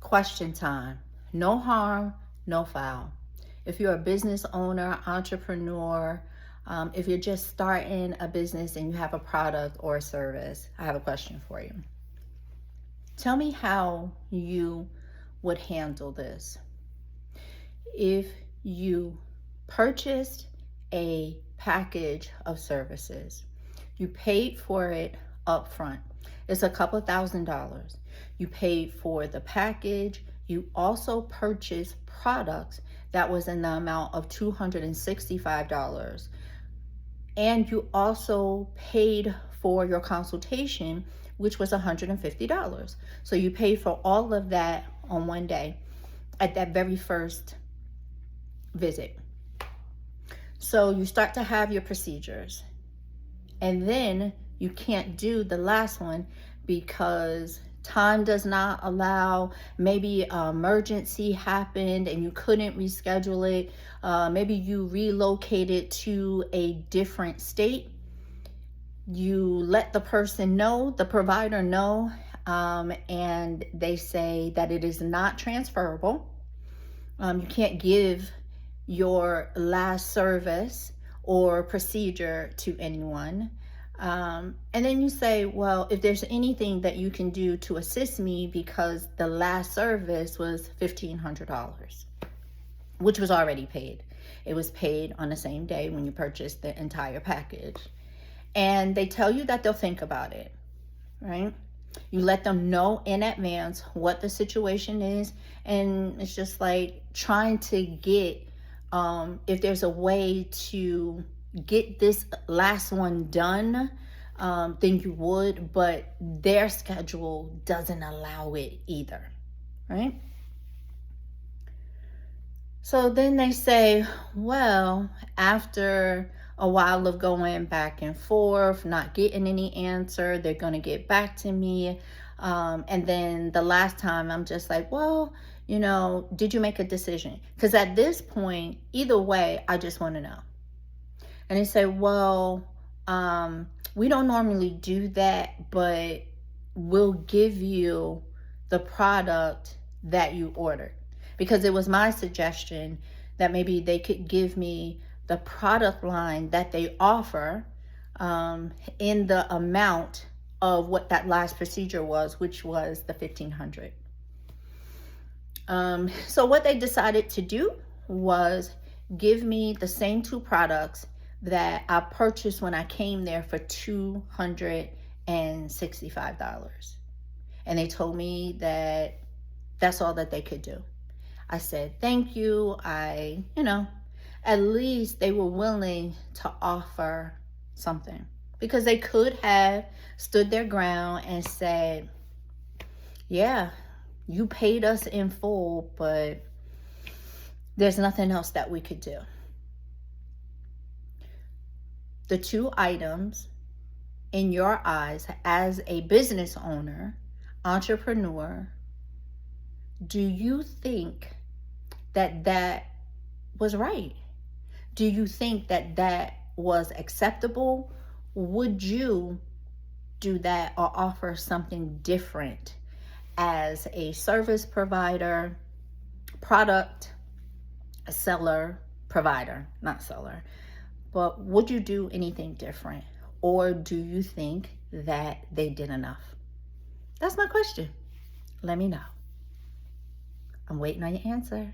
Question time. No harm, no foul. If you're a business owner, entrepreneur, if you're just starting a business and you have a product or a service, I have a question for you. Tell me how you would handle this. If you purchased a package of services, you paid for it upfront. It's a couple $1,000s. You paid for the package. You also purchased products that was in the amount of $265. And you also paid for your consultation, which was $150. So you paid for all of that on one day at that very first visit. So you start to have your procedures, and then you can't do the last one because time does not allow. Maybe an emergency happened and you couldn't reschedule it. Maybe you relocated to a different state. You let the person know, the provider know, and they say that it is not transferable. You can't give your last service or procedure to anyone. And then you say, well, if there's anything that you can do to assist me, because the last service was $1,500, which was already paid. It was paid on the same day when you purchased the entire package. And they tell you that they'll think about it, right? You let them know in advance what the situation is. And it's just like trying to get, if there's a way to get this last one done, then you would, but their schedule doesn't allow it either, right? So then they say, well, after a while of going back and forth, not getting any answer, they're going to get back to me. And then the last time I'm just like, well, did you make a decision? Because at this point, either way, I just want to know. And they say, well, we don't normally do that, but we'll give you the product that you ordered. Because it was my suggestion that maybe they could give me the product line that they offer in the amount of what that last procedure was, which was the $1,500. So what they decided to do was give me the same two products that I purchased when I came there for $265. And they told me that that's all that they could do. I said, thank you. At least they were willing to offer something, because they could have stood their ground and said, yeah, you paid us in full, but there's nothing else that we could do. The two items in your eyes as a business owner, entrepreneur, do you think that that was right? Do you think that that was acceptable? Would you do that or offer something different as a service provider, product seller, provider, not seller? But would you do anything different? Or do you think that they did enough? That's my question. Let me know. I'm waiting on your answer.